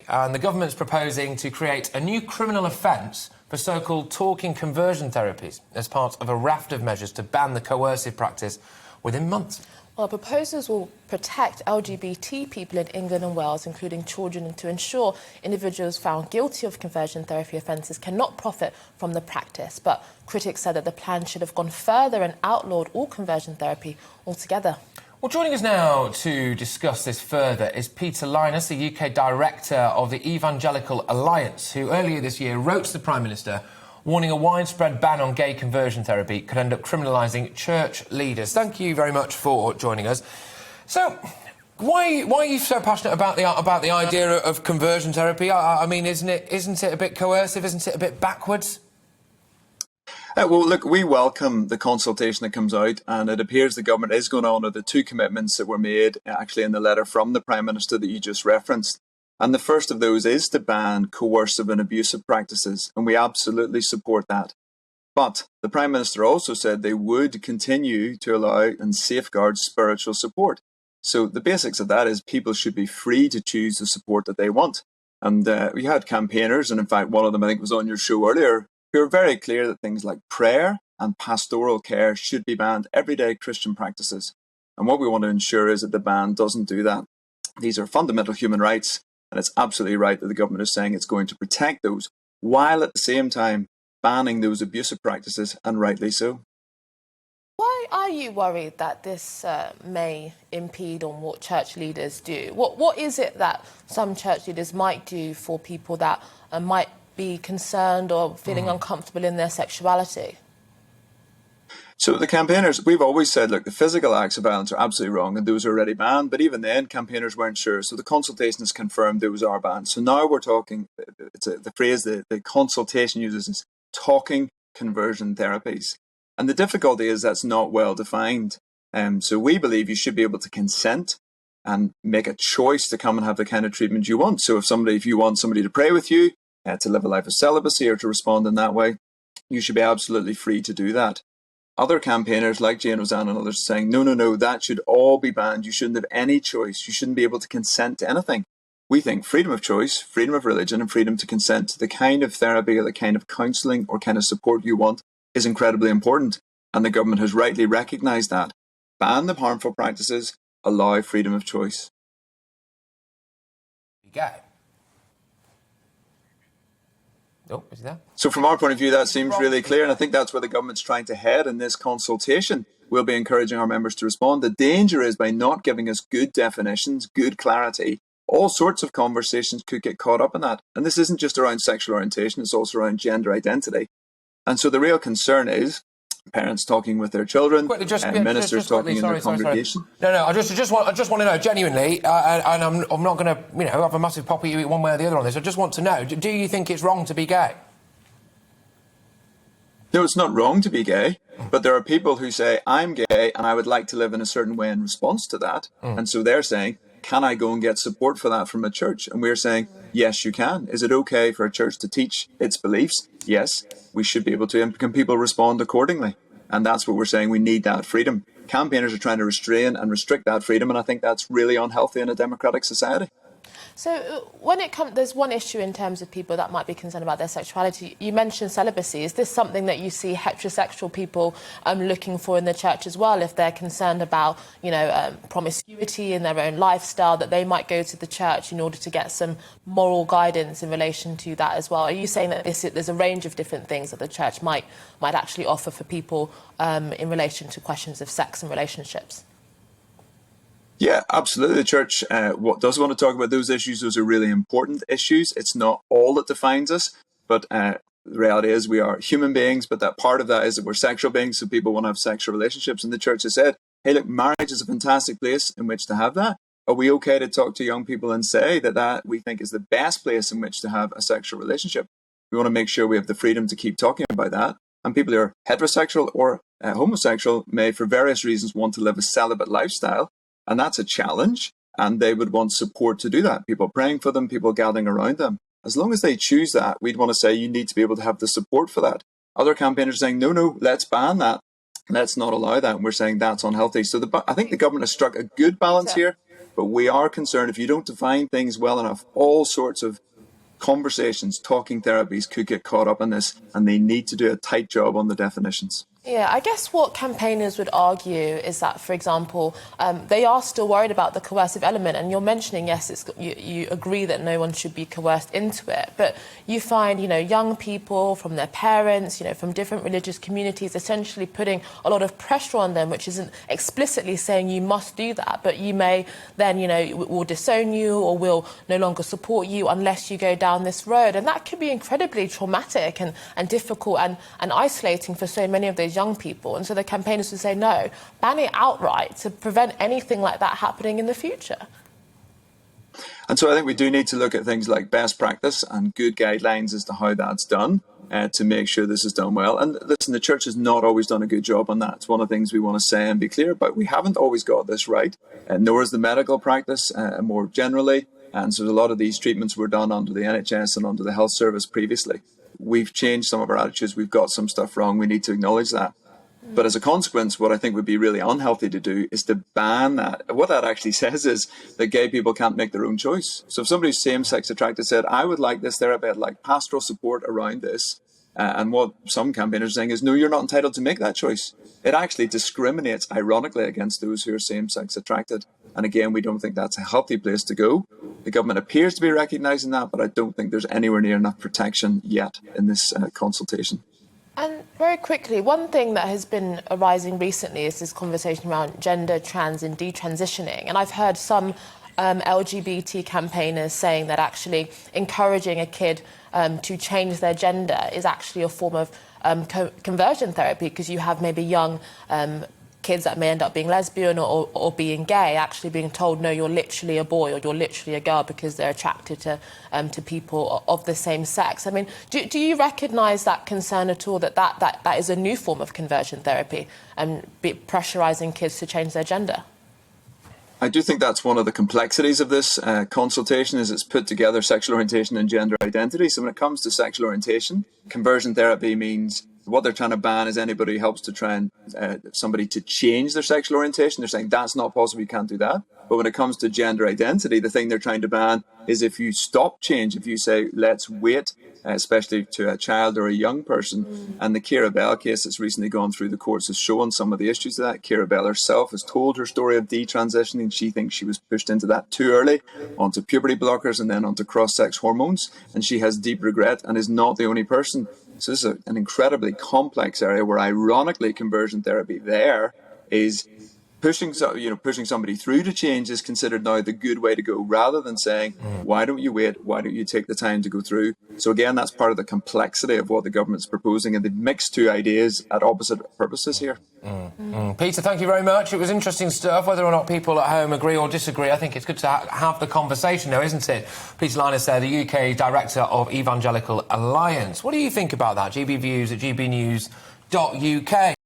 and the government's proposing to create a new criminal offence for so-called talking conversion therapies as part of a raft of measures to ban the coercive practice within months. Well, proposals will protect LGBT people in England and Wales, including children, to ensure individuals found guilty of conversion therapy offences cannot profit from the practice. But critics said that the plan should have gone further and outlawed all conversion therapy altogether. Well, joining us now to discuss this further is Peter Lynas, the UK director of the Evangelical Alliance, who earlier this year wrote to the Prime Minister warning a widespread ban on gay conversion therapy could end up criminalising church leaders. Thank you very much for joining us. So, why are you so passionate about the idea of conversion therapy? I mean, isn't it a bit coercive? Isn't it a bit backwards? Well, look, we welcome the consultation that comes out, and it appears the government is going to honour the two commitments that were made actually in the letter from the Prime Minister that you just referenced. And the first of those is to ban coercive and abusive practices, and we absolutely support that. But the Prime Minister also said they would continue to allow and safeguard spiritual support. So the basics of that is people should be free to choose the support that they want. And we had campaigners, and in fact one of them I think was on your show earlier, who are very clear that things like prayer and pastoral care should be banned, everyday Christian practices. And what we want to ensure is that the ban doesn't do that. These are fundamental human rights. And it's absolutely right that the government is saying it's going to protect those, while at the same time banning those abusive practices, and rightly so. Why are you worried that this may impede on what church leaders do? What is it that some church leaders might do for people that might be concerned or feeling uncomfortable in their sexuality? So the campaigners, we've always said, look, the physical acts of violence are absolutely wrong and those are already banned. But even then, campaigners weren't sure. So the consultation has confirmed those are banned. So now we're talking, the phrase the consultation uses is talking conversion therapies. And the difficulty is that's not well defined. So we believe you should be able to consent and make a choice to come and have the kind of treatment you want. So if you want somebody to pray with you, to live a life of celibacy or to respond in that way, you should be absolutely free to do that. Other campaigners like Jane Roseanne and others are saying, no, that should all be banned. You shouldn't have any choice. You shouldn't be able to consent to anything. We think freedom of choice, freedom of religion, and freedom to consent to the kind of therapy or the kind of counselling or kind of support you want is incredibly important. And the government has rightly recognised that. Ban the harmful practices, allow freedom of choice. Yeah. Oh, is that? So from our point of view, that seems really clear, and I think that's where the government's trying to head in this consultation. We'll be encouraging our members to respond. The danger is by not giving us good definitions, good clarity, all sorts of conversations could get caught up in that. And this isn't just around sexual orientation, it's also around gender identity. And so the real concern is parents talking with their children, ministers talking in their congregation. No, I just want to know genuinely, and I'm not going to have a massive pop at you one way or the other on this. I just want to know: do you think it's wrong to be gay? No, it's not wrong to be gay, but there are people who say I'm gay and I would like to live in a certain way in response to that, and so they're saying, can I go and get support for that from a church? And we're saying, yes, you can. Is it okay for a church to teach its beliefs? Yes, we should be able to. And can people respond accordingly? And that's what we're saying. We need that freedom. Campaigners are trying to restrain and restrict that freedom, and I think that's really unhealthy in a democratic society. So when it comes, there's one issue in terms of people that might be concerned about their sexuality. You mentioned celibacy. Is this something that you see heterosexual people looking for in the church as well? If they're concerned about, promiscuity in their own lifestyle, that they might go to the church in order to get some moral guidance in relation to that as well? Are you saying that there's a range of different things that the church might actually offer for people in relation to questions of sex and relationships? Yeah, absolutely. The church does want to talk about those issues. Those are really important issues. It's not all that defines us, but the reality is we are human beings, but that part of that is that we're sexual beings, so people want to have sexual relationships. And the church has said, hey, look, marriage is a fantastic place in which to have that. Are we okay to talk to young people and say that we think is the best place in which to have a sexual relationship? We want to make sure we have the freedom to keep talking about that. And people who are heterosexual or homosexual may, for various reasons, want to live a celibate lifestyle. And that's a challenge, and they would want support to do that. People praying for them, people gathering around them. As long as they choose that, we'd want to say you need to be able to have the support for that. Other campaigners are saying, no, let's ban that. Let's not allow that. And we're saying that's unhealthy. So I think the government has struck a good balance here, But we are concerned if you don't define things well enough, all sorts of conversations, talking therapies could get caught up in this, and they need to do a tight job on the definitions. Yeah, I guess what campaigners would argue is that, for example, they are still worried about the coercive element. And you're mentioning, yes, you agree that no one should be coerced into it. But you find, young people from their parents, from different religious communities, essentially putting a lot of pressure on them, which isn't explicitly saying you must do that. But you may then, will disown you or will no longer support you unless you go down this road. And that could be incredibly traumatic and difficult and isolating for so many of those young people. And so the campaigners would say, no, ban it outright to prevent anything like that happening in the future. And so I think we do need to look at things like best practice and good guidelines as to how that's done to make sure this is done well. And listen, the church has not always done a good job on that. It's one of the things we want to say and be clear about. We haven't always got this right, nor is the medical practice more generally. And so a lot of these treatments were done under the NHS and under the health service previously. We've changed some of our attitudes. We've got some stuff wrong. We need to acknowledge that. But as a consequence, what I think would be really unhealthy to do is to ban that. What that actually says is that gay people can't make their own choice. So if somebody's same-sex attracted said, I would like this therapy, I'd like pastoral support around this. And what some campaigners are saying is, no, you're not entitled to make that choice. It actually discriminates, ironically, against those who are same-sex attracted. And again, we don't think that's a healthy place to go. The government appears to be recognising that, but I don't think there's anywhere near enough protection yet in this consultation. And very quickly, one thing that has been arising recently is this conversation around gender, trans and detransitioning. And I've heard some LGBT campaigners saying that actually encouraging a kid to change their gender is actually a form of conversion therapy, because you have maybe young kids that may end up being lesbian or being gay actually being told, no, you're literally a boy or you're literally a girl because they're attracted to people of the same sex. I mean, do you recognise that concern at all, that is a new form of conversion therapy and pressurising kids to change their gender? I do think that's one of the complexities of this consultation, is it's put together sexual orientation and gender identity. So when it comes to sexual orientation, conversion therapy means what they're trying to ban is anybody who helps to try and somebody to change their sexual orientation. They're saying that's not possible, you can't do that. But when it comes to gender identity, the thing they're trying to ban is if you stop change, if you say, let's wait, especially to a child or a young person. And the Keira Bell case that's recently gone through the courts has shown some of the issues of that. Keira Bell herself has told her story of detransitioning. She thinks she was pushed into that too early, onto puberty blockers and then onto cross-sex hormones. And she has deep regret and is not the only person. So this is an incredibly complex area where, ironically, conversion therapy there is pushing somebody through to change is considered now the good way to go, rather than saying, why don't you wait? Why don't you take the time to go through? So again, that's part of the complexity of what the government's proposing, and they've mixed two ideas at opposite purposes here. Peter, thank you very much. It was interesting stuff. Whether or not people at home agree or disagree, I think it's good to have the conversation, though, isn't it? Peter Lynas there, the UK Director of Evangelical Alliance. What do you think about that? GB Views at gbnews.uk.